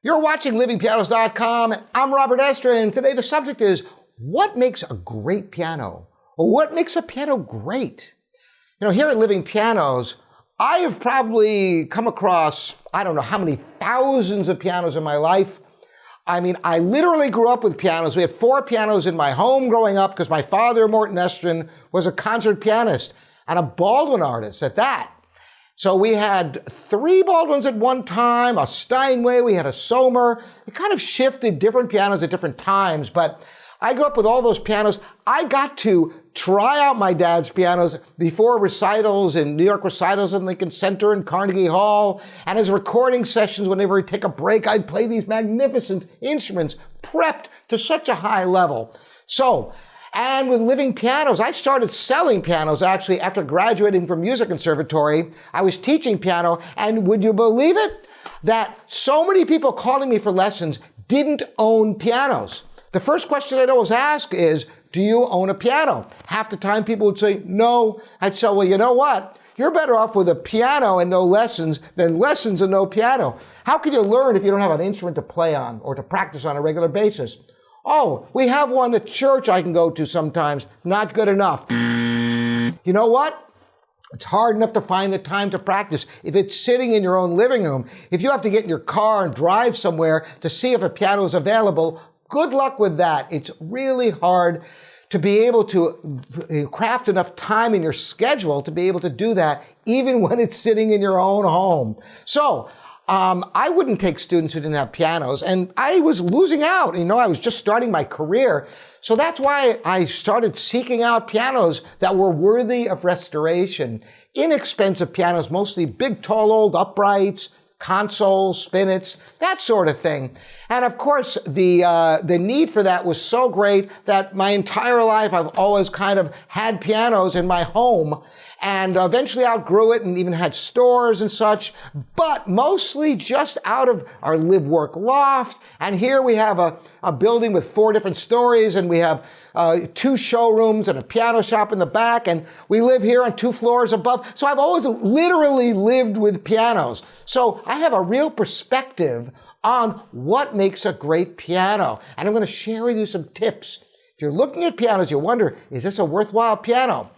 You're watching livingpianos.com, and I'm Robert Estrin. Today the subject is, what makes a great piano? Or what makes a piano great? You know, here at Living Pianos, I have probably come across, I don't know how many thousands of pianos in my life. I mean, I literally grew up with pianos. We had 4 pianos in my home growing up because my father, Morton Estrin, was a concert pianist and a Baldwin artist at that. So we had 3 Baldwins at one time, a Steinway, we had a Sohmer. It kind of shifted different pianos at different times, but I grew up with all those pianos. I got to try out my dad's pianos before recitals in New York recitals in Lincoln Center and Carnegie Hall, and his recording sessions. Whenever he'd take a break, I'd play these magnificent instruments prepped to such a high level. And with Living Pianos, I started selling pianos actually after graduating from music conservatory. I was teaching piano, and would you believe it? That so many people calling me for lessons didn't own pianos. The first question I'd always ask is, do you own a piano? Half the time people would say, no. I'd say, well, you know what? You're better off with a piano and no lessons than lessons and no piano. How can you learn if you don't have an instrument to play on or to practice on a regular basis? Oh, we have one at church I can go to sometimes. Not good enough. You know what? It's hard enough to find the time to practice if it's sitting in your own living room. If you have to get in your car and drive somewhere to see if a piano is available, good luck with that. It's really hard to be able to craft enough time in your schedule to be able to do that, even when it's sitting in your own home. So, I wouldn't take students who didn't have pianos, and I was losing out. You know, I was just starting my career. So that's why I started seeking out pianos that were worthy of restoration. Inexpensive pianos, mostly big, tall, old uprights, consoles, spinets, that sort of thing. And of course, the need for that was so great that my entire life I've always kind of had pianos in my home, and eventually outgrew it and even had stores and such, but mostly just out of our live-work loft. And here we have a building with 4 different stories, and we have 2 showrooms and a piano shop in the back, and we live here on 2 floors above. So I've always literally lived with pianos. So I have a real perspective on what makes a great piano. And I'm going to share with you some tips. If you're looking at pianos, you wonder, is this a worthwhile piano?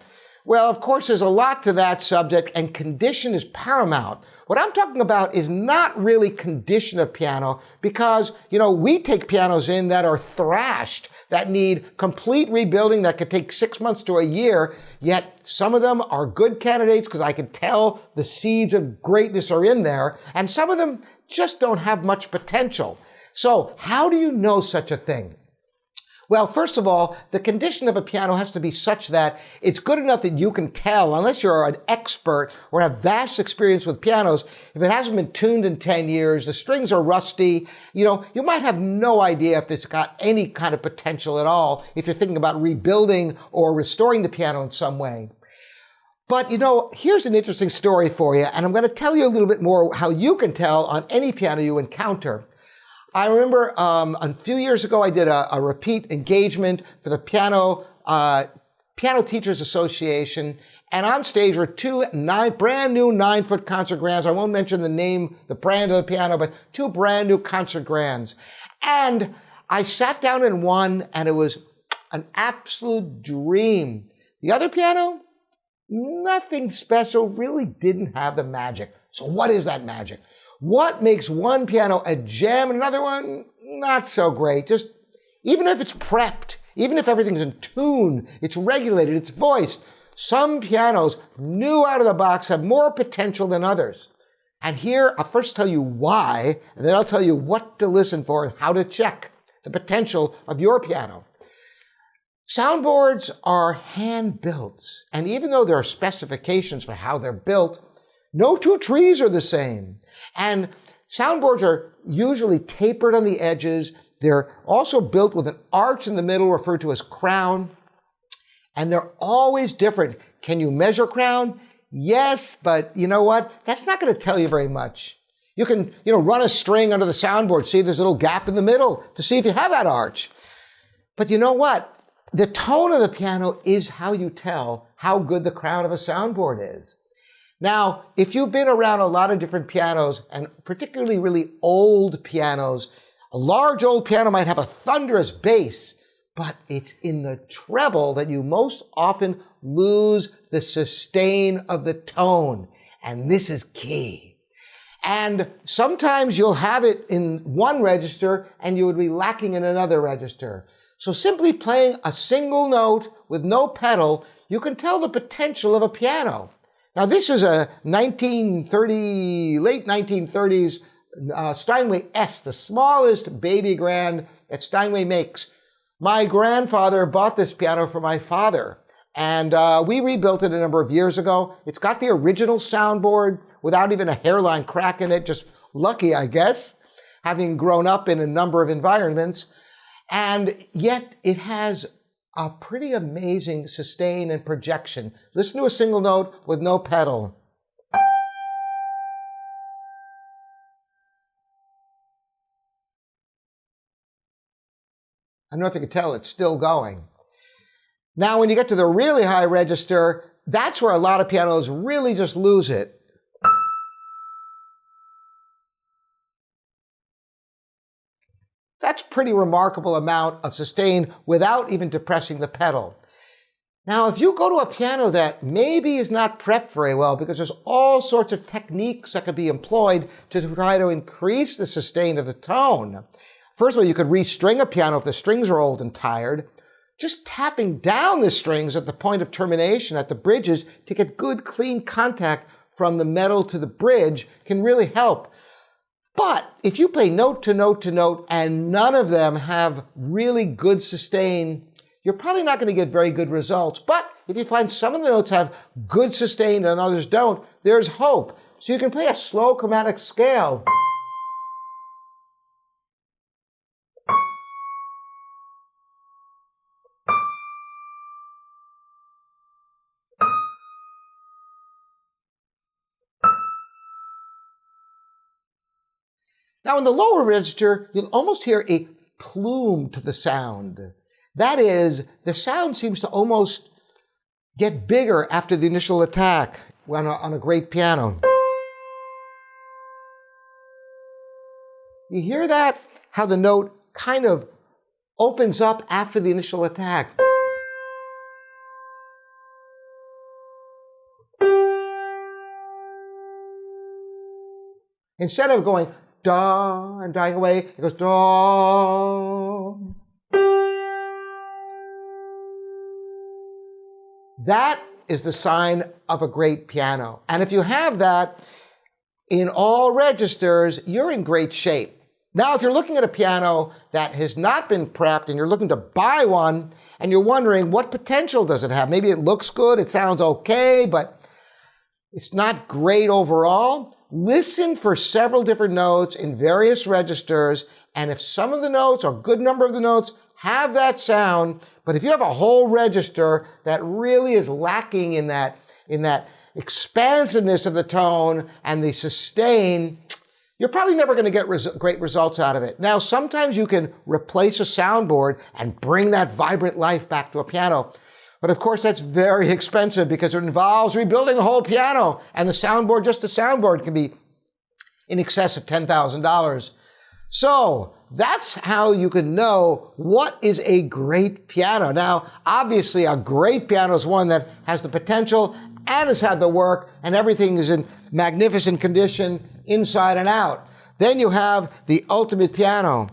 Well, of course, there's a lot to that subject, and condition is paramount. What I'm talking about is not really condition of piano because, you know, we take pianos in that are thrashed, that need complete rebuilding, that could take 6 months to a year, yet some of them are good candidates because I can tell the seeds of greatness are in there, and some of them just don't have much potential. So how do you know such a thing? Well, first of all, the condition of a piano has to be such that it's good enough that you can tell, unless you're an expert or have vast experience with pianos, if it hasn't been tuned in 10 years, the strings are rusty, you know, you might have no idea if it's got any kind of potential at all if you're thinking about rebuilding or restoring the piano in some way. But, you know, here's an interesting story for you, and I'm going to tell you a little bit more how you can tell on any piano you encounter. I remember a few years ago I did a repeat engagement for the Piano Teachers Association, and on stage were 2 brand new 9-foot concert grands. I won't mention the name, the brand of the piano, but 2 brand new concert grands. And I sat down in one, and it was an absolute dream. The other piano, nothing special, really didn't have the magic. So what is that magic? What makes one piano a gem and another one not so great? Just even if it's prepped, even if everything's in tune, it's regulated, it's voiced, some pianos, new out of the box, have more potential than others. And here, I'll first tell you why, and then I'll tell you what to listen for and how to check the potential of your piano. Soundboards are hand-built, and even though there are specifications for how they're built, no 2 trees are the same. And soundboards are usually tapered on the edges. They're also built with an arch in the middle, referred to as crown. And they're always different. Can you measure crown? Yes, but you know what? That's not going to tell you very much. You can, run a string under the soundboard, see if there's a little gap in the middle to see if you have that arch. But you know what? The tone of the piano is how you tell how good the crown of a soundboard is. Now, if you've been around a lot of different pianos, and particularly really old pianos, a large old piano might have a thunderous bass, but it's in the treble that you most often lose the sustain of the tone. And this is key. And sometimes you'll have it in one register and you would be lacking in another register. So simply playing a single note with no pedal, you can tell the potential of a piano. Now this is a late 1930s Steinway S, the smallest baby grand that Steinway makes. My grandfather bought this piano for my father, and we rebuilt it a number of years ago. It's got the original soundboard without even a hairline crack in it, just lucky, I guess, having grown up in a number of environments. And yet it has a pretty amazing sustain and projection. Listen to a single note with no pedal. I don't know if you can tell, it's still going. Now, when you get to the really high register, that's where a lot of pianos really just lose it. That's a pretty remarkable amount of sustain without even depressing the pedal. Now, if you go to a piano that maybe is not prepped very well, because there's all sorts of techniques that could be employed to try to increase the sustain of the tone. First of all, you could restring a piano if the strings are old and tired. Just tapping down the strings at the point of termination at the bridges to get good, clean contact from the metal to the bridge can really help. But if you play note to note to note and none of them have really good sustain, you're probably not going to get very good results. But if you find some of the notes have good sustain and others don't, there's hope. So you can play a slow chromatic scale. Now in the lower register, you'll almost hear a plume to the sound. That is, the sound seems to almost get bigger after the initial attack on a great piano. You hear that? How the note kind of opens up after the initial attack. Instead of going da and dying away, it goes da. That is the sign of a great piano. And if you have that in all registers, you're in great shape. Now, if you're looking at a piano that has not been prepped and you're looking to buy one and you're wondering what potential does it have? Maybe it looks good, it sounds okay, but it's not great overall. Listen for several different notes in various registers, and if some of the notes, or a good number of the notes, have that sound, but if you have a whole register that really is lacking in that expansiveness of the tone and the sustain, you're probably never going to get great results out of it. Now, sometimes you can replace a soundboard and bring that vibrant life back to a piano. But of course, that's very expensive because it involves rebuilding the whole piano, and the soundboard, just the soundboard, can be in excess of $10,000. So that's how you can know what is a great piano. Now, obviously, a great piano is one that has the potential and has had the work, and everything is in magnificent condition inside and out. Then you have the ultimate piano.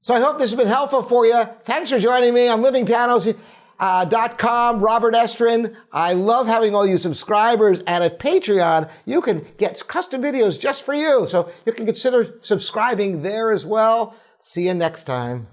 So I hope this has been helpful for you. Thanks for joining me on livingpianos.com, Robert Estrin. I love having all you subscribers, and at Patreon, you can get custom videos just for you. So you can consider subscribing there as well. See you next time.